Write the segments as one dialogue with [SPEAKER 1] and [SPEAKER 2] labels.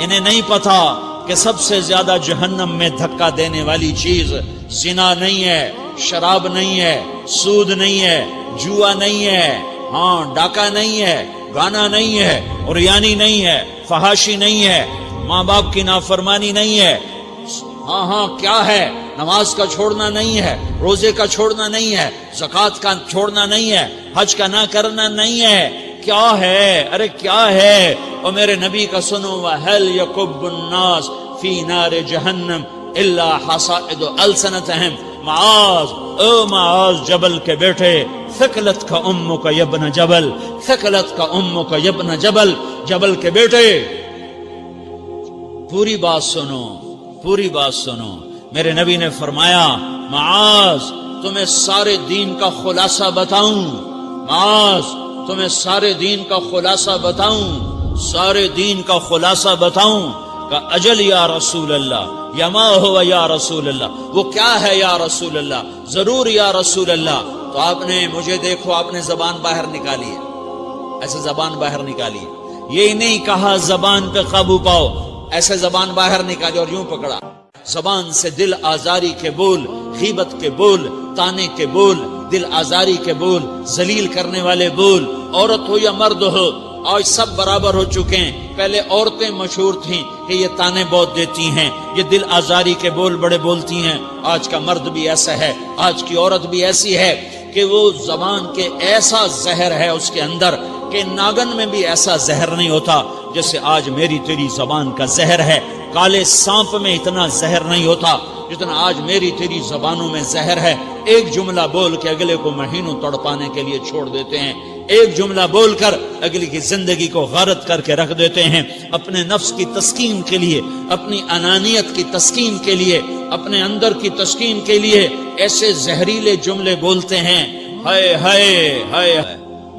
[SPEAKER 1] انہیں نہیں پتا کہ سب سے زیادہ جہنم میں دھکا دینے والی چیز زنا نہیں ہے، شراب نہیں ہے، سود نہیں ہے، جوا نہیں ہے، ہاں ڈاکہ نہیں ہے، گانا نہیں ہے، عریانی نہیں ہے، فحاشی نہیں ہے، ماں باپ کی نافرمانی نہیں ہے، ہاں کیا ہے، نماز کا چھوڑنا نہیں ہے، روزے کا چھوڑنا نہیں ہے، زکوٰۃ کا چھوڑنا نہیں ہے، حج کا نہ کرنا نہیں ہے، کیا ہے؟ ارے کیا ہے؟ اور میرے نبی کا سنو، وَهَلْ يَكُبُّ النَّاسُ فِي نَارِ جَهَنَّمَ إِلَّا حَصَائِدُ أَلْسِنَتِهِمْ۔ معاذ، او معاذ جبل کے بیٹے، ثقلت کا امک یا ابن جبل، ثقلت کا امک یا ابن جبل، جبل کے بیٹے پوری بات سنو، پوری بات سنو۔ میرے نبی نے فرمایا، معاذ تمہیں سارے دین کا خلاصہ بتاؤں، معاذ تمہیں سارے دین کا خلاصہ بتاؤں، سارے دین کا خلاصہ بتاؤں؟ کہ اجل یا رسول اللہ، یا ما ہوا یا رسول اللہ، وہ کیا ہے یا رسول اللہ؟ ضرور یا رسول اللہ۔ تو آپ نے مجھے دیکھو، آپ نے زبان باہر نکالی ہے، ایسے زبان باہر نکالی ہے، یہ نہیں کہا زبان پہ قابو پاؤ، ایسے زبان باہر نکالی اور یوں پکڑا۔ زبان سے دل آزاری کے بول، غیبت کے بول، تانے کے بول، دل آزاری کے بول، ذلیل کرنے والے بول، عورت ہو یا مرد ہو، آج سب برابر ہو چکے ہیں۔ پہلے عورتیں مشہور تھیں کہ یہ تانے بہت دیتی ہیں، یہ دل آزاری کے بول بڑے بولتی ہیں۔ آج کا مرد بھی ایسا ہے، آج کی عورت بھی ایسی ہے کہ وہ زبان کے ایسا زہر ہے اس کے اندر کہ ناگن میں بھی ایسا زہر نہیں ہوتا جیسے آج میری تیری زبان کا زہر ہے۔ کالے سانپ میں اتنا زہر نہیں ہوتا جتنا آج میری تیری زبانوں میں زہر ہے۔ ایک جملہ بول کے اگلے کو مہینوں تڑپانے کے لیے چھوڑ دیتے ہیں، ایک جملہ بول کر اگلی کی زندگی کو غارت کر کے رکھ دیتے ہیں، اپنے نفس کی تسکین کے لیے، اپنی انانیت کی تسکین کے لیے، اپنے اندر کی تسکین کے لیے ایسے زہریلے جملے بولتے ہیں۔ ہائے ہائے ہائے۔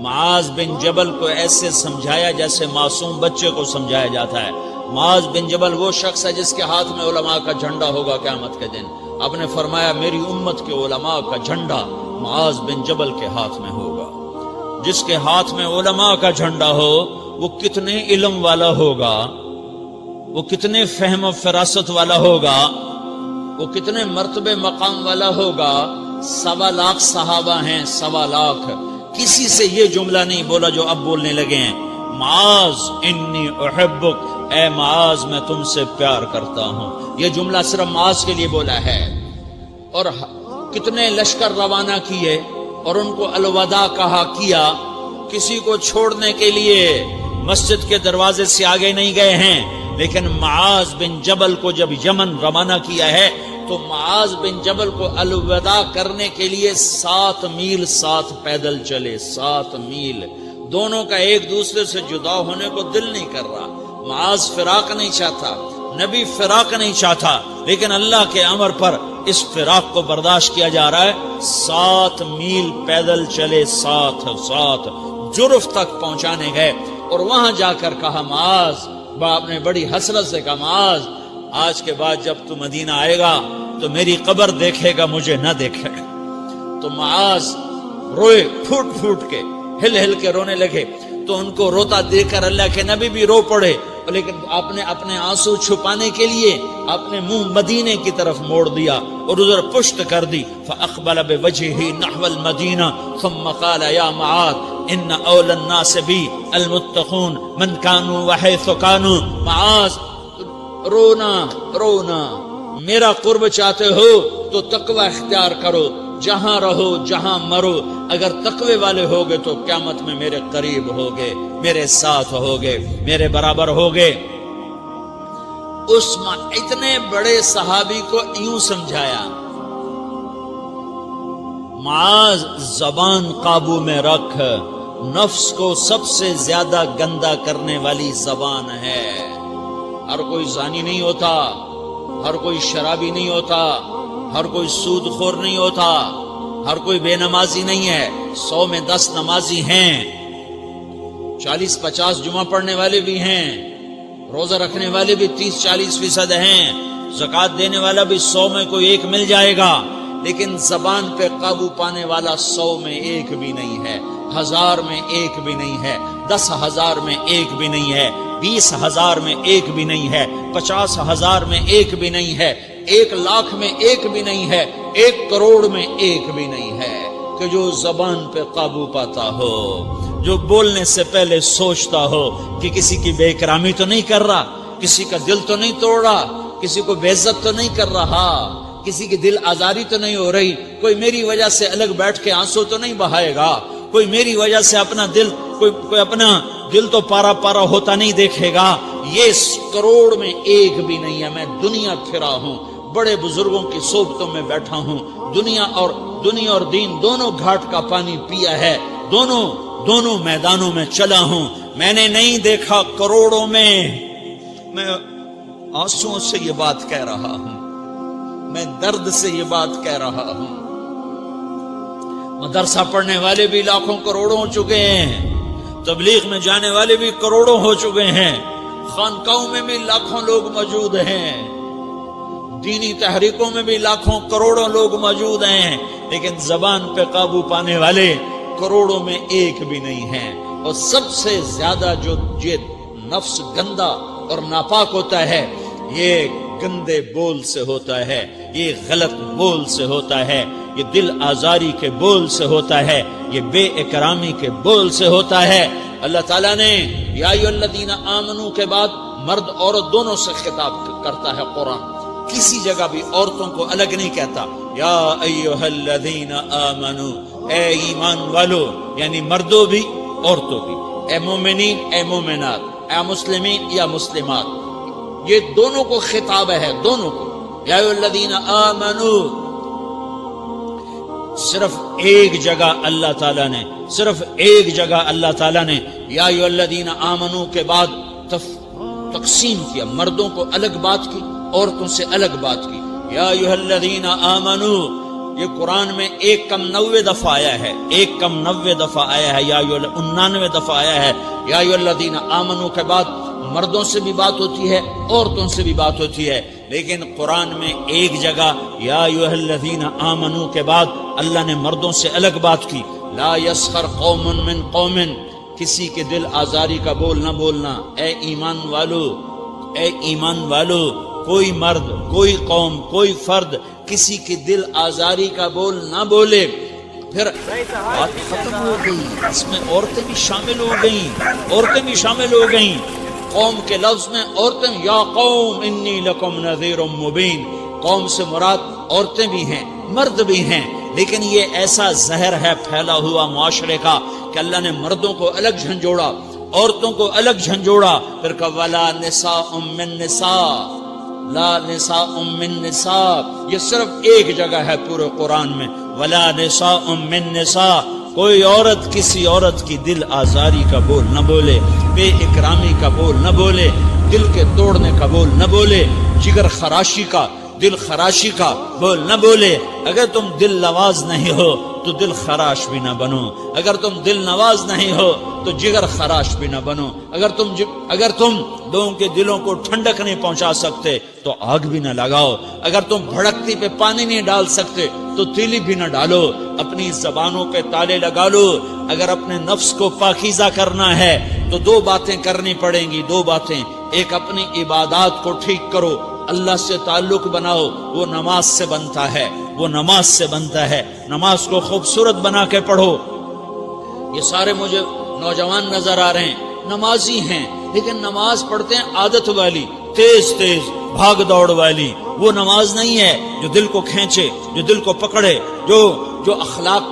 [SPEAKER 1] معاذ بن جبل کو ایسے سمجھایا جیسے معصوم بچے کو سمجھایا جاتا ہے۔ معاذ بن جبل وہ شخص ہے جس کے ہاتھ میں علماء کا جھنڈا ہوگا قیامت کے دن۔ آپ نے فرمایا میری امت کے علماء کا جھنڈا معاذ بن جبل کے ہاتھ میں ہوگا۔ جس کے ہاتھ میں علماء کا جھنڈا ہو وہ کتنے علم والا ہوگا، وہ کتنے فہم و فراست والا ہوگا، وہ کتنے مرتبے مقام والا ہوگا۔ 1.25 لاکھ صحابہ ہیں، 1.25 لاکھ، کسی سے یہ جملہ نہیں بولا جو اب بولنے لگے ہیں۔ معاذ انی احبک، اے معاذ میں تم سے پیار کرتا ہوں، یہ جملہ صرف معاذ کے لیے بولا ہے۔ اور کتنے لشکر روانہ کیے اور ان کو الوداع کہا کیا، کسی کو چھوڑنے کے لیے مسجد کے دروازے سے آگے نہیں گئے ہیں، لیکن معاذ بن جبل کو جب یمن روانہ کیا ہے تو معاذ بن جبل کو الوداع کرنے کے لیے 7 میل 7 پیدل چلے، 7 میل۔ دونوں کا ایک دوسرے سے جدا ہونے کو دل نہیں کر رہا۔ معاذ فراق نہیں چاہتا، نبی فراق نہیں چاہتا، لیکن اللہ کے امر پر اس فراق کو برداشت کیا جا رہا ہے۔ 7 میل پیدل چلے، 7 جرف تک پہنچانے گئے اور وہاں جا کر کہا معاذ، باپ نے بڑی حسرت سے کہا معاذ آج کے بعد جب تو مدینہ آئے گا تو میری قبر دیکھے گا، مجھے نہ دیکھے گا۔ تو معاذ روئے، پھوٹ پھوٹ کے، ہل ہل کے رونے لگے۔ تو ان کو روتا دیکھ کر اللہ کے نبی بھی رو پڑے، لیکن آپ نے اپنے آنسو چھپانے کے لیے اپنے منہ مدینے کی طرف موڑ دیا اور ادھر پشت کر دی۔ فاقبل بوجهه نحو المدینہ ثم قال یا معاذ ان اول الناس بی المتقون من كانوا وحيث كانوا۔ معاذ رونا، میرا قرب چاہتے ہو تو تقوی اختیار کرو، جہاں رہو جہاں مرو، اگر تقوی والے ہوگے تو قیامت میں میرے قریب ہوگے، میرے ساتھ ہوگے، میرے برابر ہوگے۔ اس اتنے بڑے صحابی کو یوں سمجھایا، معاذ زبان قابو میں رکھ، نفس کو سب سے زیادہ گندا کرنے والی زبان ہے۔ ہر کوئی زانی نہیں ہوتا، ہر کوئی شرابی نہیں ہوتا، ہر کوئی سود خور نہیں ہوتا، ہر کوئی بے نمازی نہیں ہے۔ 100 میں 10 نمازی ہیں، 40-50 جمعہ پڑھنے والے بھی ہیں، روزہ رکھنے والے بھی 30-40% ہیں، زکوٰۃ دینے والا بھی 100 میں کوئی ایک مل جائے گا، لیکن زبان پہ قابو پانے والا 100 میں ایک بھی نہیں ہے، 1000 میں ایک بھی نہیں ہے، 10,000 میں ایک بھی نہیں ہے۔ 20,000 میں ایک بھی نہیں ہے، 50,000 میں ایک بھی نہیں ہے، 1,00,000 میں ایک بھی نہیں ہے، 1 کروڑ میں ایک بھی نہیں ہے کہ جو زبان پہ قابو پاتا ہو، جو بولنے سے پہلے سوچتا ہو کہ کسی کی بے اکرامی تو نہیں کر رہا، کسی کا دل تو نہیں توڑ رہا، کسی کو بے عزت تو نہیں کر رہا، کسی کی دل آزاری تو نہیں ہو رہی، کوئی میری وجہ سے الگ بیٹھ کے آنسو تو نہیں بہائے گا، کوئی میری وجہ سے اپنا دل کوئی اپنا دل تو پارا پارا ہوتا نہیں دیکھے گا۔ یہ کروڑ میں ایک بھی نہیں ہے۔ میں دنیا پھرا ہوں، بڑے بزرگوں کی صحبتوں میں بیٹھا ہوں، دنیا اور دین دونوں گھاٹ کا پانی پیا ہے، دونوں میدانوں میں چلا ہوں، میں نے نہیں دیکھا کروڑوں میں۔ میں آنسوؤں سے یہ بات کہہ رہا ہوں، میں درد سے یہ بات کہہ رہا ہوں۔ مدرسہ پڑھنے والے بھی لاکھوں کروڑوں ہو چکے ہیں، تبلیغ میں جانے والے بھی کروڑوں ہو چکے ہیں، خانقاہوں میں بھی لاکھوں لوگ موجود ہیں، دینی تحریکوں میں بھی لاکھوں کروڑوں لوگ موجود ہیں، لیکن زبان پہ قابو پانے والے کروڑوں میں ایک بھی نہیں ہیں۔ اور سب سے زیادہ جو یہ نفس گندا اور ناپاک ہوتا ہے، یہ گندے بول سے ہوتا ہے، یہ غلط بول سے ہوتا ہے، یہ دل آزاری کے بول سے ہوتا ہے، یہ بے اکرامی کے بول سے ہوتا ہے۔ اللہ تعالیٰ نے یا ایھا الذین آمنو کے بعد مرد عورت دونوں سے خطاب کرتا ہے قرآن، کسی جگہ بھی عورتوں کو الگ نہیں کہتا۔ یا ایھا الذین آمنو، اے ایمان والو، یعنی مردوں بھی عورتوں بھی، اے مومنین اے مومنات، اے مسلمین یا مسلمات، یہ دونوں کو خطاب ہے، دونوں کو۔ یا ایھا الذین آمنو، صرف ایک جگہ اللہ تعالیٰ نے یا ایھا الذین آمنو کے بعد تقسیم کیا، مردوں کو الگ بات کی، عورتوں سے الگ بات کی۔ یا ایھا الذین آمنو، یہ قرآن میں 1 دفعہ آیا ہے، 1 دفعہ آیا ہے، یا 99 دفعہ آیا ہے۔ یا ایھا الذین آمنو کے بعد مردوں سے بھی بات ہوتی ہے، عورتوں سے بھی بات ہوتی ہے، لیکن قرآن میں ایک جگہ یا ایھا الذین آمنو کے بعد اللہ نے مردوں سے الگ بات کی۔ لا یسخر قوم من قوم، کسی کے دل آزاری کا بول نہ بولنا۔ اے ایمان والو، کوئی مرد، کوئی قوم، کوئی فرد کسی کے دل آزاری کا بول نہ بولے۔ پھر بات ختم ہو گئی، اس میں عورتیں بھی شامل ہو گئیں، قوم کے لفظ میں عورتیں، یا قوم انی لکم نذیر مبین، قوم سے مراد عورتیں بھی ہیں، مرد بھی ہیں، لیکن یہ ایسا زہر ہے پھیلا ہوا معاشرے کا کہ اللہ نے مردوں کو الگ جھنجھوڑا، عورتوں کو الگ جھنجھوڑا، پھر کہ ولا نساء من نساء، لا نساء من نساء، یہ صرف ایک جگہ ہے پورے قرآن میں، ولا نساء من نساء، کوئی عورت کسی عورت کی دل آزاری کا بول نہ بولے، بے اکرامی کا بول نہ بولے، دل کے توڑنے کا بول نہ بولے، جگر خراشی کا، دل خراشی کا بول نہ بولے۔ اگر تم دل نواز نہیں ہو تو دل خراش بھی نہ بنو، اگر تم دل نواز نہیں ہو تو جگر خراش بھی نہ بنو، اگر تم لوگوں کے دلوں کو ٹھنڈک نہیں پہنچا سکتے تو آگ بھی نہ لگاؤ، اگر تم بھڑکتی پہ پانی نہیں ڈال سکتے تو تیلی بھی نہ ڈالو، اپنی زبانوں پہ تالے لگا لو۔ اگر اپنے نفس کو پاکیزہ کرنا ہے تو 2 باتیں کرنی پڑیں گی، 2 باتیں، ایک اپنی عبادات کو ٹھیک کرو، اللہ سے تعلق بناؤ، وہ نماز سے بنتا ہے، نماز کو خوبصورت بنا کے پڑھو۔ یہ سارے مجھے نوجوان نظر آ رہے ہیں، نمازی ہیں، لیکن نماز پڑھتے ہیں عادت والی، تیز بھاگ دوڑ والی، وہ نماز نہیں ہے جو دل کو کھینچے، جو دل کو پکڑے، جو اخلاق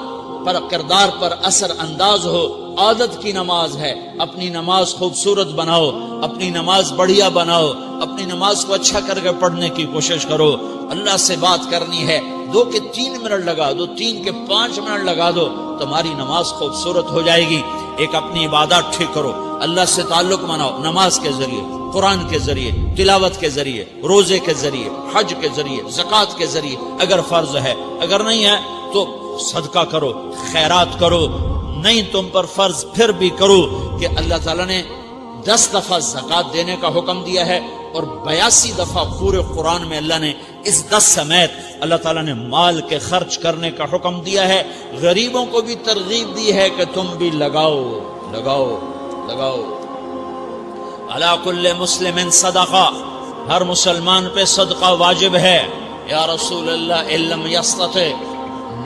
[SPEAKER 1] پر، کردار پر اثر انداز ہو۔ عادت کی نماز ہے، اپنی نماز خوبصورت بناؤ، اپنی نماز بڑھیا بناؤ، اپنی نماز کو اچھا کر کے پڑھنے کی کوشش کرو۔ اللہ سے بات کرنی ہے، 2 کے 3 منٹ لگا دو، 3 کے 5 منٹ لگا دو، تمہاری نماز خوبصورت ہو جائے گی۔ ایک اپنی عبادات ٹھیک کرو، اللہ سے تعلق بناؤ، نماز کے ذریعے، قرآن کے ذریعے، تلاوت کے ذریعے، روزے کے ذریعے، حج کے ذریعے، زکوٰۃ کے ذریعے، اگر فرض ہے، اگر نہیں ہے تو صدقہ کرو، خیرات کرو، نہیں تم پر فرض پھر بھی کرو کہ اللہ تعالیٰ نے 10 دفعہ زکوٰۃ دینے کا حکم دیا ہے، اور 82 دفعہ پورے قرآن میں اللہ نے اس 10 سمیت اللہ تعالیٰ نے مال کے خرچ کرنے کا حکم دیا ہے۔ غریبوں کو بھی ترغیب دی ہے کہ تم بھی لگاؤ۔ علی کل مسلم صدقہ، ہر مسلمان پہ صدقہ واجب ہے۔ یا رسول اللہ ان لم یستطع،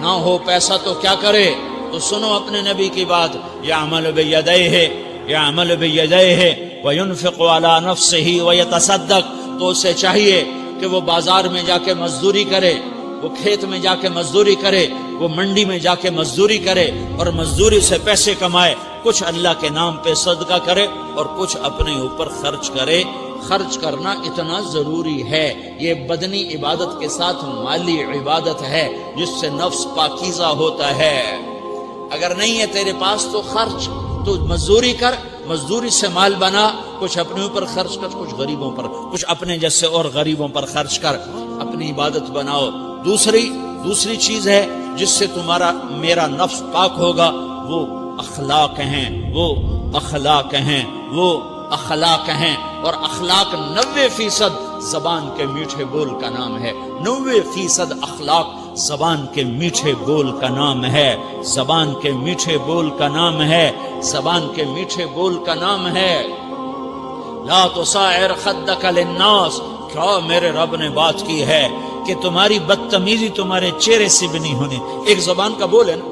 [SPEAKER 1] نہ ہو پیسہ تو کیا کرے؟ تو سنو اپنے نبی کی بات، یعمل بیدیہ، یعمل بیدیہ وینفق علی نفسہ ویتصدق، تو اسے چاہیے کہ وہ بازار میں جا کے مزدوری کرے، وہ کھیت میں جا کے مزدوری کرے، وہ منڈی میں جا کے مزدوری کرے اور مزدوری سے پیسے کمائے، کچھ اللہ کے نام پہ صدقہ کرے اور کچھ اپنے اوپر خرچ کرے۔ خرچ کرنا اتنا ضروری ہے، یہ بدنی عبادت کے ساتھ مالی عبادت ہے جس سے نفس پاکیزہ ہوتا ہے۔ اگر نہیں ہے تیرے پاس تو خرچ، تو مزدوری کر، مزدوری سے مال بنا، کچھ اپنے اوپر خرچ کر، کچھ غریبوں پر، کچھ اپنے جیسے اور غریبوں پر خرچ کر، اپنی عبادت بناؤ۔ دوسری چیز ہے جس سے تمہارا میرا نفس پاک ہوگا، وہ اخلاق ہیں، وہ اخلاق ہیں، وہ اخلاق ہیں۔ اور اخلاق 90% زبان کے میٹھے بول کا نام ہے، 90% اخلاق زبان کے میٹھے بول کا نام ہے، زبان کے میٹھے بول کا نام ہے، زبان کے میٹھے بول کا نام ہے۔ لا تصاعر خدک للناس، کیا میرے رب نے بات کی ہے کہ تمہاری بدتمیزی تمہارے چہرے سے بھی نہیں ہونی۔ ایک زبان کا بول ہے نا،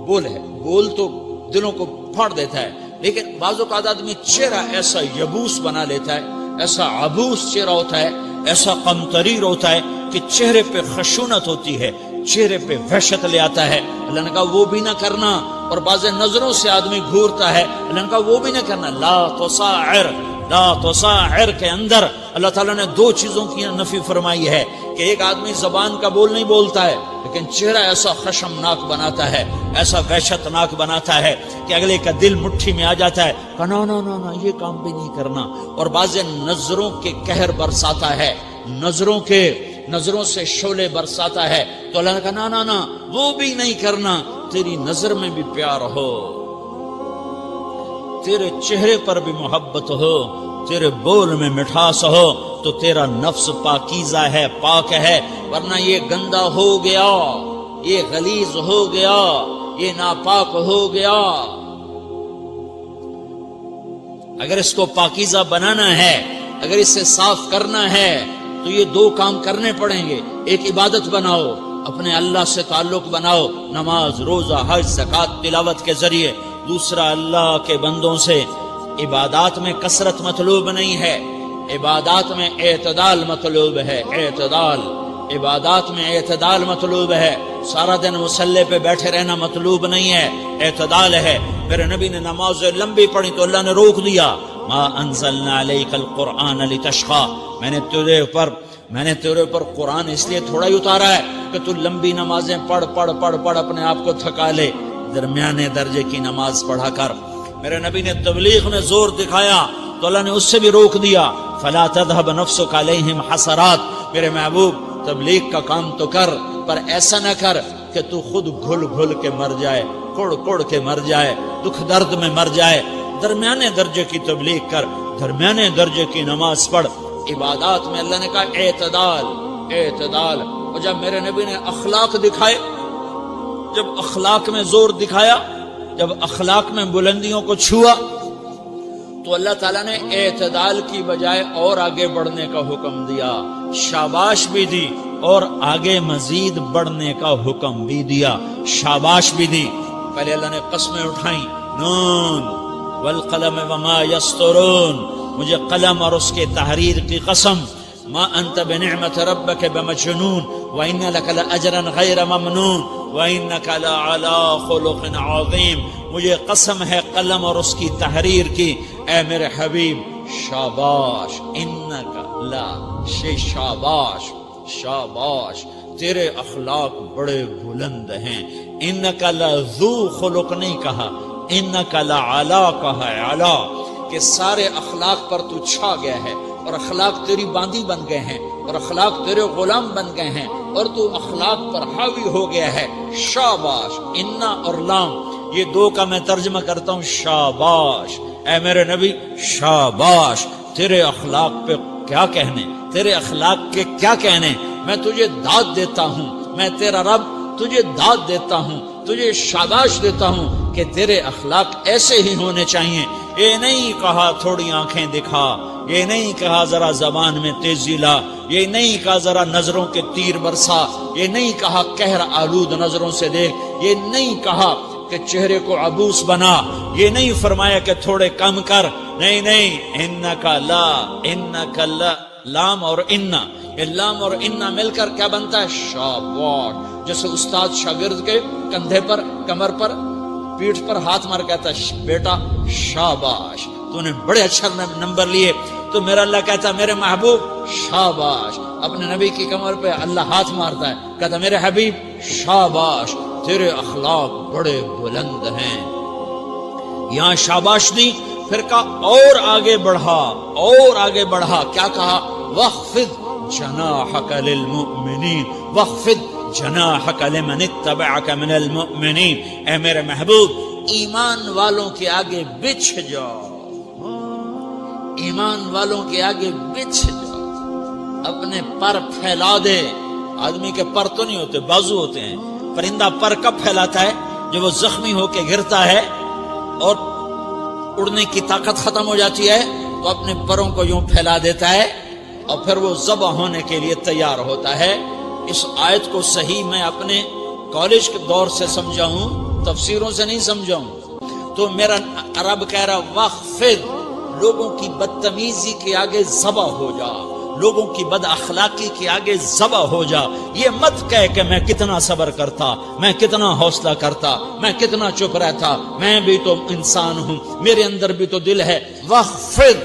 [SPEAKER 1] بول ہے، بول تو دلوں کو پھاڑ دیتا ہے، لیکن بعض اوقات آدمی چہرہ ایسا یبوس بنا لیتا ہے، ایسا عبوس چہرہ ہوتا ہے، ایسا قمطریر ہوتا ہے کہ چہرے پہ خشونت ہوتی ہے، چہرے پہ وحشت لے آتا ہے۔ اللہ نے کہا وہ بھی نہ کرنا، اور بعض نظروں سے آدمی گھورتا ہے، اللہ نے کہا وہ بھی نہ کرنا۔ لا تصاعر، لا تصاعر کے اندر اللہ تعالیٰ نے 2 چیزوں کی نفی فرمائی ہے کہ ایک آدمی زبان کا بول نہیں بولتا ہے لیکن چہرہ ایسا خشمناک بناتا ہے، ایسا وحشتناک بناتا ہے کہ اگلے کا دل مٹھی میں آ جاتا ہے، نا نا نا نا یہ کام بھی نہیں کرنا۔ اور بعض نظروں کے قہر برساتا ہے، نظروں سے شعلے برساتا ہے، تو اللہ نے کہا نا نا نا وہ بھی نہیں کرنا۔ تیری نظر میں بھی پیار ہو، تیرے چہرے پر بھی محبت ہو، تیرے بول میں مٹھاس ہو، تو تیرا نفس پاکیزہ ہے، پاک ہے۔ ورنہ یہ گندا ہو گیا، یہ غلیظ ہو گیا، یہ ناپاک ہو گیا۔ اگر اس کو پاکیزہ بنانا ہے، اگر اسے صاف کرنا ہے تو یہ 2 کام کرنے پڑیں گے۔ ایک عبادت بناؤ، اپنے اللہ سے تعلق بناؤ، نماز، روزہ، حج، زکوٰۃ، تلاوت کے ذریعے۔ دوسرا، اللہ کے بندوں سے عبادات میں کثرت مطلوب نہیں ہے، عبادات میں اعتدال مطلوب ہے، اعتدال، عبادات میں اعتدال مطلوب ہے۔ سارا دن مصلی پہ بیٹھے رہنا مطلوب نہیں ہے، اعتدال ہے۔ میرے نبی نے نماز لمبی پڑھی تو اللہ نے روک دیا، ما انزلنا علیک القرآن لتشقی، میں نے تیرے اوپر قرآن اس لیے تھوڑا ہی اتارا ہے کہ تو لمبی نمازیں پڑھ اپنے آپ کو تھکا لے، درمیانے درجے کی نماز پڑھا کر۔ میرے نبی نے تبلیغ میں زور دکھایا تو اللہ نے اس سے بھی روک دیا، فلا تذهب نفسك علیہم حسرات، میرے محبوب تبلیغ کا کام تو کر، پر ایسا نہ کر کہ تو خود گھل کے مر جائے، کڑ کے مر جائے، دکھ درد میں مر جائے۔ درمیانے درجے کی تبلیغ کر، درمیانے درجے کی نماز پڑھ۔ عبادات میں اللہ نے کہا اعتدال۔ اور جب میرے نبی نے اخلاق دکھائے، جب اخلاق میں زور دکھایا، جب اخلاق میں بلندیوں کو چھوا، تو اللہ تعالیٰ نے اعتدال کی بجائے اور آگے بڑھنے کا حکم دیا، شاباش بھی دی اور آگے مزید بڑھنے کا حکم بھی دیا، شاباش بھی دی۔ پہلے اللہ نے قسمیں اٹھائیں، نون والقلم وما یسطرون، مجھے قلم اور اس کے تحریر کی قسم، ما انت بنعمت ربک بمجنون وان لک لاجرا غیر ممنون وانک لعلی خلق عظیم، مجھے قسم ہے قلم اور اس کی تحریر کی، اے میرے حبیب شاباش، انک لا شاباش، تیرے اخلاق بڑے بلند ہیں۔ انک لذو خلق نہیں کہا، انک لعلی کہا، علی، کہ سارے اخلاق پر تو چھا گیا ہے، اور اخلاق تیری باندی بن گئے ہیں، اور اخلاق تیرے غلام بن گئے ہیں، اور تو اخلاق پر حاوی ہو گیا ہے۔ شاباش، انا اور لام، یہ 2 کا میں ترجمہ کرتا ہوں، شاباش، اے میرے نبی شاباش، تیرے اخلاق پہ کیا کہنے، تیرے اخلاق کے کیا کہنے، میں تجھے داد دیتا ہوں، میں تیرا رب تجھے داد دیتا ہوں، تجھے شاباش دیتا ہوں کہ تیرے اخلاق ایسے ہی ہونے چاہیے. یہ نہیں کہا تھوڑی آنکھیں دکھا، یہ نہیں کہا ذرا زبان میں تیزی لا، یہ نہیں کہا ذرا نظروں کے تیر برسا، یہ نہیں کہا قہر آلود نظروں سے دیکھ، یہ نہیں کہا کہ چہرے کو عبوس بنا، یہ نہیں فرمایا کہ تھوڑے کم کر. نہیں نہیں، انکا لا لام اور انا، یہ لام اور انا مل کر کیا بنتا ہے؟ شاباش. جیسے استاد شاگرد کے کندھے پر، کمر پر، پیٹھ پر ہاتھ مار کہتا ہے بیٹا شاباش تو نے بڑے اچھا نمبر لیے. تو میرا اللہ کہتا ہے میرے محبوب شاباش. اپنے نبی کی کمر پہ اللہ ہاتھ مارتا ہے، کہتا میرے حبیب شاباش، تیرے اخلاق بڑے بلند ہیں. یہاں شاباش دی، پھر کہا اور آگے بڑھا، اور آگے بڑھا. کیا کہا؟ وَخْفِضْ جَنَاحَكَ لِلْمُؤْمِنِينَ وَخْفِضْ جَنَاحَكَ لِمَنِ اتَّبَعَكَ مِنَ الْمُؤْمِنِينَ. اے میرے محبوب ایمان والوں کے آگے بچھ جاؤ، ایمان والوں کے آگے بچھ جاؤ، اپنے پر پھیلا دے. آدمی کے پر تو نہیں ہوتے، بازو ہوتے ہیں. پرندہ پر کب پھیلاتا ہے؟ جب وہ زخمی ہو کے گرتا ہے اور اڑنے کی طاقت ختم ہو جاتی ہے تو اپنے پروں کو یوں پھیلا دیتا ہے اور پھر وہ ذبح ہونے کے لیے تیار ہوتا ہے. اس آیت کو صحیح میں اپنے کالج کے دور سے سمجھا ہوں، تفسیروں سے نہیں سمجھا ہوں. تو میرا رب کہہ رہا وَخْفِضْ، لوگوں کی بدتمیزی کے آگے ذبح ہو جا، لوگوں کی بد اخلاقی کے آگے ذبح ہو جا. یہ مت کہہ کہ میں کتنا صبر کرتا، میں کتنا حوصلہ کرتا، میں کتنا چپ رہتا، میں بھی تو انسان ہوں، میرے اندر بھی تو دل ہے. وَخْفِضْ،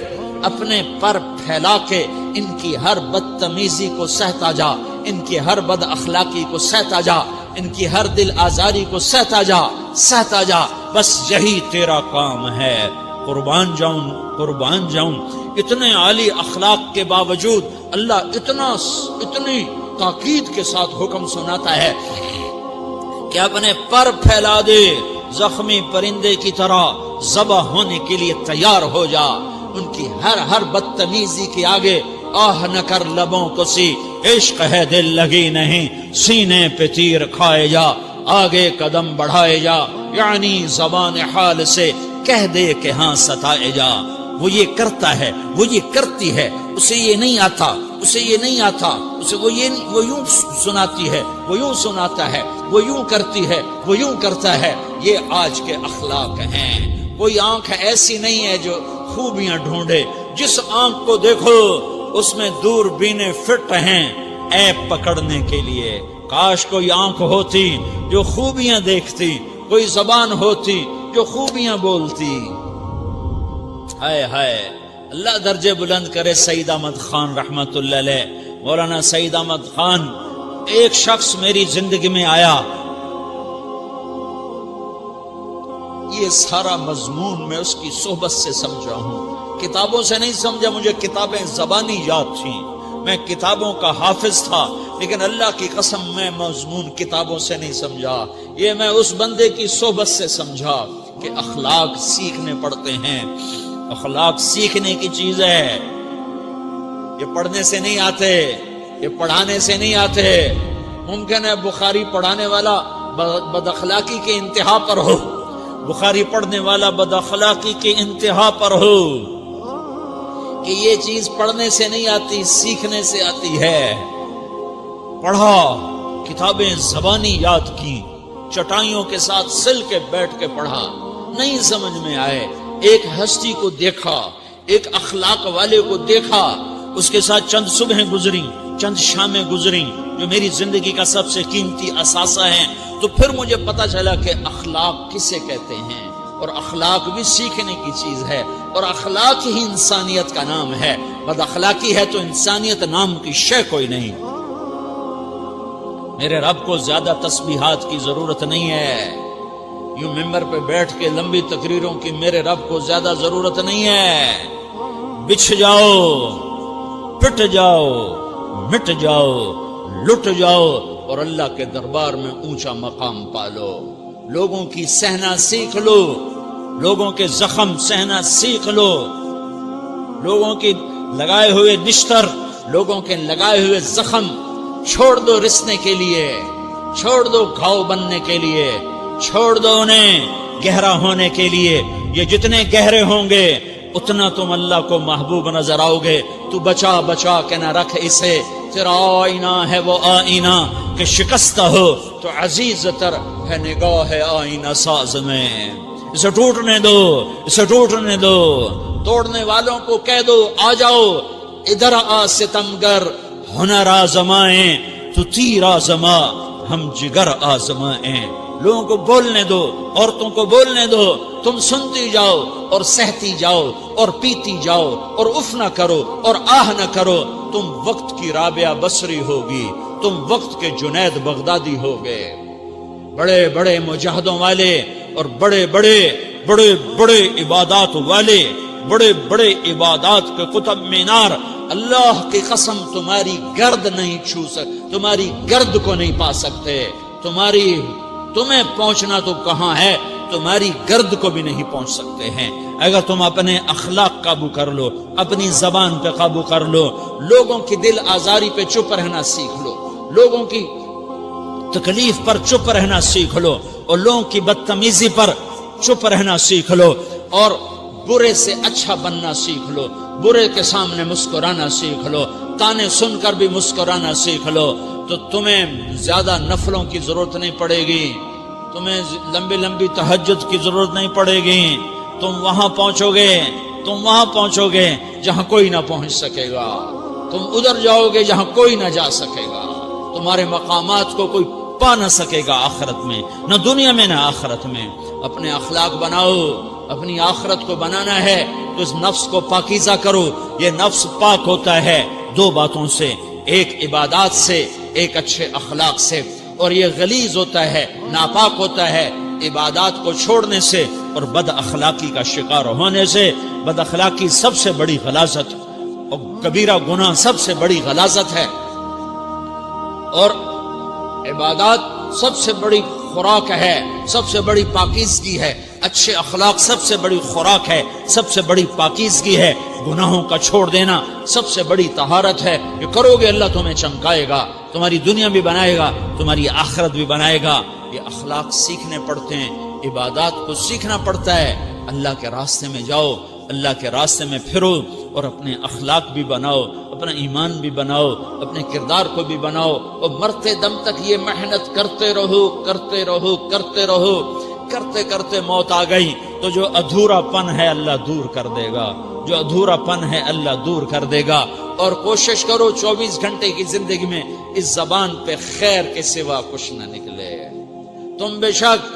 [SPEAKER 1] اپنے پر پھیلا کے ان کی ہر بدتمیزی کو سہتا جا، ان کی ہر بد اخلاقی کو سہتا جا، ان کی ہر دل آزاری کو سہتا جا، سہتا جا. بس یہی تیرا کام ہے. قربان جاؤں، قربان جاؤں. اتنے عالی اخلاق کے باوجود اللہ اتنی تاکید کے ساتھ حکم سناتا ہے کہ اپنے پر پھیلا دے، زخمی پرندے کی طرح ذبح ہونے کے لیے تیار ہو جا. ان کی ہر بدتمیزی کے آگے آہ نہ کر لبوں کو سی، عشق ہے دل لگی نہیں، سینے پہ تیر کھائے جا، آگے قدم بڑھائے جا. یعنی زبان حال سے کہہ دے کہ ہاں ستائے جا. وہ یہ کرتا ہے، وہ یہ کرتی ہے، اسے یہ نہیں آتا، اسے یہ نہیں آتا، اسے وہ یوں سناتی ہے، وہ یوں سناتا ہے، وہ یوں کرتی ہے، وہ یوں کرتا ہے. یہ آج کے اخلاق ہیں. کوئی آنکھ ایسی نہیں ہے جو خوبیاں ڈھونڈے. جس آنکھ کو دیکھو اس میں دور بینے فٹ ہیں عیب پکڑنے کے لیے. کاش کوئی آنکھ ہوتی جو خوبیاں دیکھتی، کوئی زبان ہوتی جو خوبیاں بولتی. ہائے ہائے، اللہ درجے بلند کرے سعید احمد خان رحمت اللہ علیہ. مولانا سعید احمد خان، ایک شخص میری زندگی میں آیا، یہ سارا مضمون میں اس کی صحبت سے سمجھا ہوں، کتابوں سے نہیں سمجھا. مجھے کتابیں زبانی یاد تھیں، میں کتابوں کا حافظ تھا، لیکن اللہ کی قسم میں مضمون کتابوں سے نہیں سمجھا. یہ میں اس بندے کی صحبت سے سمجھا کہ اخلاق سیکھنے پڑتے ہیں. اخلاق سیکھنے کی چیز ہے، یہ پڑھنے سے نہیں آتے، یہ پڑھانے سے نہیں آتے. ممکن ہے بخاری پڑھانے والا بد اخلاقی کے انتہا پر ہو، بخاری پڑھنے والا بد اخلاقی کے انتہا پر ہو، کہ یہ چیز پڑھنے سے نہیں آتی، سیکھنے سے آتی ہے. پڑھا، کتابیں زبانی یاد کی، چٹائیوں کے ساتھ سل کے بیٹھ کے پڑھا، نہیں سمجھ میں آئے. ایک ہستی کو دیکھا، ایک اخلاق والے کو دیکھا، اس کے ساتھ چند صبحیں گزری، چند شامیں گزری جو میری زندگی کا سب سے قیمتی اثاثہ ہیں. تو پھر مجھے پتا چلا کہ اخلاق کسے کہتے ہیں، اور اخلاق بھی سیکھنے کی چیز ہے، اور اخلاق ہی انسانیت کا نام ہے. بد اخلاقی ہے تو انسانیت نام کی شے کوئی نہیں. میرے رب کو زیادہ تسبیحات کی ضرورت نہیں ہے، یوں ممبر پہ بیٹھ کے لمبی تقریروں کی میرے رب کو زیادہ ضرورت نہیں ہے. بچھ جاؤ، پٹ جاؤ، مٹ جاؤ، لٹ جاؤ، اور اللہ کے دربار میں اونچا مقام پالو. لوگوں کی سہنا سیکھ لو، لوگوں کے زخم سہنا سیکھ لو، لوگوں کی لگائے ہوئے نشتر، لوگوں کے لگائے ہوئے زخم چھوڑ دو رسنے کے لیے، چھوڑ دو گھاؤ بننے کے لیے، چھوڑ دو انہیں گہرا ہونے کے لیے یہ جتنے گہرے ہوں گے اتنا تم اللہ کو محبوب نظر آؤ گے. تو بچا بچا کے نہ رکھ اسے، تیرا آئینہ ہے وہ آئینہ کہ شکستہ ہو تو عزیز تر ہے نگاہ آئینہ ساز میں. اسے ٹوٹنے دو، اسے ٹوٹنے دو. توڑنے والوں کو کہہ دو آ جاؤ ادھر آ ستمگر، ہنر آزمائیں تو تیر آزما، ہم جگر آزمائیں. لوگوں کو بولنے دو، عورتوں کو بولنے دو. تم سنتی جاؤ اور سہتی جاؤ اور پیتی جاؤ اور اف نہ کرو اور آہ نہ کرو. تم وقت کی رابعہ بصری ہوگی، تم وقت کے جنید بغدادی ہوگے. بڑے بڑے مجاہدوں والے اور بڑے بڑے بڑے بڑے عبادات والے، بڑے بڑے عبادات کے قطب مینار، اللہ کی قسم تمہاری گرد نہیں چھو سکتے، تمہاری گرد کو نہیں پا سکتے. تمہیں پہنچنا تو کہاں ہے، تمہاری گرد کو بھی نہیں پہنچ سکتے ہیں. اگر تم اپنے اخلاق قابو کر لو، اپنی زبان پہ قابو کر لو، لوگوں کی دل آزاری پہ چپ رہنا سیکھ لو، لوگوں کی تکلیف پر چپ رہنا سیکھ لو، اور لوگوں کی بدتمیزی پر چپ رہنا سیکھ لو، اور برے سے اچھا بننا سیکھ لو، برے کے سامنے مسکرانا سیکھ لو، تانے سن کر بھی مسکرانا سیکھ لو، تو تمہیں زیادہ نفلوں کی ضرورت نہیں پڑے گی، تمہیں لمبی لمبی تہجد کی ضرورت نہیں پڑے گی. تم وہاں پہنچو گے جہاں کوئی نہ پہنچ سکے گا. تم ادھر جاؤ گے جہاں کوئی نہ جا سکے گا. تمہارے مقامات کو کوئی پا نہ سکے گا آخرت میں، نہ دنیا میں نہ آخرت میں. اپنے اخلاق بناؤ، اپنی آخرت کو بنانا ہے تو اس نفس کو پاکیزہ کرو. یہ نفس پاک ہوتا ہے دو باتوں سے، ایک عبادات سے، ایک اچھے اخلاق سے، اور یہ غلیظ ہوتا ہے، ناپاک ہوتا ہے عبادات کو چھوڑنے سے اور بد اخلاقی کا شکار ہونے سے. بد اخلاقی سب سے بڑی غلاظت اور کبیرہ گناہ سب سے بڑی غلاظت ہے، اور عبادات سب سے بڑی خوراک ہے، سب سے بڑی پاکیزگی ہے. اچھے اخلاق سب سے بڑی خوراک ہے، سب سے بڑی پاکیزگی ہے. گناہوں کا چھوڑ دینا سب سے بڑی طہارت ہے. یہ کرو گے اللہ تمہیں چمکائے گا، تمہاری دنیا بھی بنائے گا، تمہاری آخرت بھی بنائے گا. یہ اخلاق سیکھنے پڑتے ہیں، عبادات کو سیکھنا پڑتا ہے. اللہ کے راستے میں جاؤ، اللہ کے راستے میں پھرو، اور اپنے اخلاق بھی بناؤ، اپنا ایمان بھی بناؤ، اپنے کردار کو بھی بناؤ، اور مرتے دم تک یہ محنت کرتے رہو کرتے رہو کرتے رہو. کرتے کرتے موت آ گئی تو جو ادھورا پن ہے اللہ دور کر دے گا، جو ادھورا پن ہے اللہ دور کر دے گا. اور کوشش کرو 24 گھنٹے کی زندگی میں اس زبان پہ خیر کے سوا کچھ نہ نکلے. تم بے شک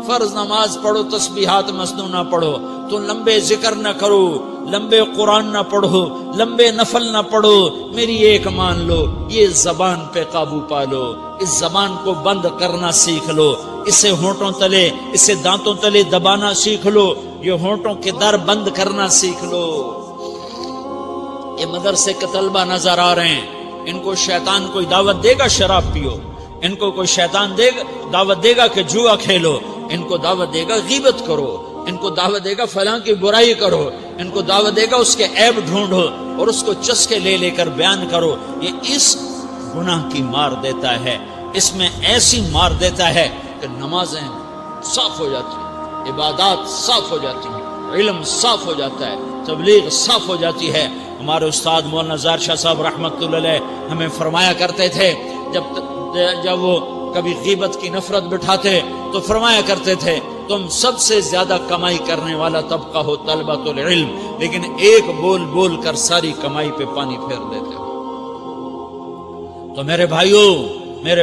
[SPEAKER 1] فرض نماز پڑھو، تسبیحات مسنون نہ پڑھو، تم لمبے ذکر نہ کرو، لمبے قرآن نہ پڑھو، لمبے نفل نہ پڑھو. میری ایک مان لو، یہ زبان پہ قابو پا لو، اس زبان کو بند کرنا سیکھ لو، اسے ہونٹوں تلے، اسے دانتوں تلے دبانا سیکھ لو، یہ ہونٹوں کے در بند کرنا سیکھ لو. یہ مدرسے کے طلبہ نظر آ رہے ہیں، ان کو شیطان کوئی دعوت دے گا شراب پیو، ان کو کوئی شیطان دعوت دے گا کہ جوا کھیلو، ان کو دعوت دے گا غیبت کرو، ان کو دعوت دے گا فلاں کی برائی کرو، ان کو دعوت دے گا اس کے عیب ڈھونڈو اور اس کو چسکے لے لے کر بیان کرو. یہ اس گناہ کی مار دیتا ہے، اس میں ایسی مار دیتا ہے کہ نمازیں صاف ہو جاتی ہیں، عبادات صاف ہو جاتی ہیں، علم صاف ہو جاتا ہے، تبلیغ صاف ہو جاتی ہے. ہمارے استاد مولانا زار شاہ صاحب رحمۃ اللہ علیہ ہمیں فرمایا کرتے تھے، جب وہ کبھی غیبت کی نفرت بٹھاتے تو فرمایا کرتے تھے تم سب سے زیادہ کمائی کرنے والا طبقہ ہو طلبۃ العلم، لیکن ایک بول بول کر ساری کمائی پہ پانی پھیر دیتے ہو. تو میرے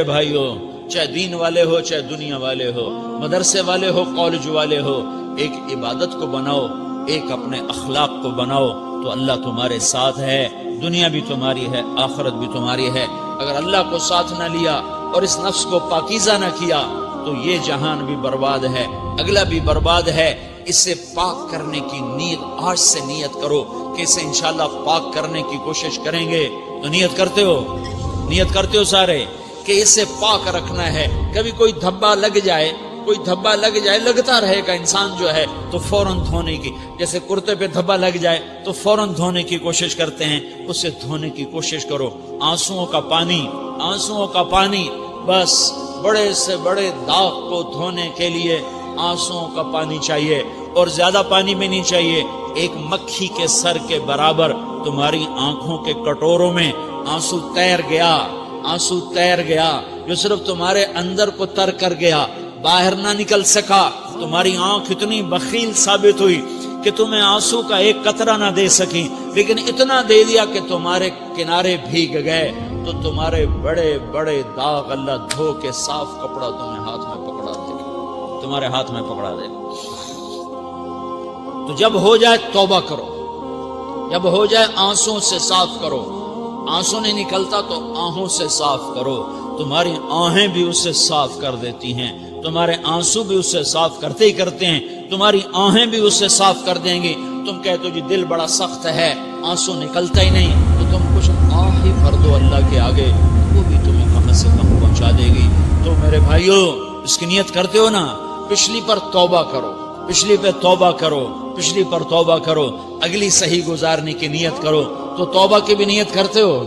[SPEAKER 1] بھائیوں چاہے دین والے ہو چاہے دنیا والے ہو، مدرسے والے ہو کالج والے ہو، ایک عبادت کو بناؤ، ایک اپنے اخلاق کو بناؤ تو اللہ تمہارے ساتھ ہے. دنیا بھی تمہاری ہے، آخرت بھی تمہاری ہے. اگر اللہ کو ساتھ نہ لیا اور اس نفس کو پاکیزہ نہ کیا تو یہ جہان بھی برباد ہے، اگلا بھی برباد ہے. اسے پاک کرنے کی نیت آج سے نیت کرو کہ اسے انشاءاللہ پاک کرنے کی کوشش کریں گے. تو نیت کرتے ہو سارے کہ اسے پاک رکھنا ہے. کبھی کوئی دھبا لگ جائے لگتا رہے گا انسان جو ہے تو فوراً دھونے کی، جیسے کرتے پہ دھبا لگ جائے تو فوراً دھونے کی کوشش کرتے ہیں، اسے دھونے کی کوشش کرو. آنسوؤں کا پانی بس بڑے سے بڑے داغ کو دھونے کے لیے آنسوؤں کا پانی چاہیے، اور زیادہ پانی بھی نہیں چاہیے، ایک مکھی کے سر کے برابر تمہاری آنکھوں کے کٹوروں میں آنسو تیر گیا، آنسو تیر گیا، جو صرف تمہارے اندر کو تر کر گیا، باہر نہ نکل سکا۔ تمہاری آنکھ اتنی بخیل ثابت ہوئی کہ تمہیں آنسو کا ایک قطرہ نہ دے سکی، لیکن اتنا دے دیا کہ تمہارے کنارے بھیگ گئے، تو تمہارے بڑے بڑے داغ اللہ دھو کے صاف کپڑا تمہیں ہاتھ میں پکڑا دے گا، تمہارے ہاتھ میں پکڑا دے گا۔ تو جب ہو جائے توبہ کرو، جب ہو جائے آنسوں سے صاف کرو، آنسو نہیں نکلتا تو آہوں سے صاف کرو، تمہاری آہیں بھی اسے صاف کر دیتی ہیں، تمہارے آنسو بھی اسے صاف کرتے ہی کرتے ہیں، تمہاری آہیں بھی اسے صاف کر دیں گی۔ تم کہتے ہو جی دل بڑا سخت ہے، آنسو نکلتا ہی نہیں، تو تم کچھ آہ ہی بھر دو اللہ کے آگے، وہ بھی تمہیں کہاں سے کہاں پہنچا دے گی۔ تو میرے بھائیو، اس کی نیت کرتے ہو نا، پچھلی پر توبہ کرو، پچھلی پہ توبہ کرو، پچھلی پر توبہ کرو، اگلی صحیح گزارنے کی نیت کرو۔ تو توبہ کی بھی نیت کرتے ہو؟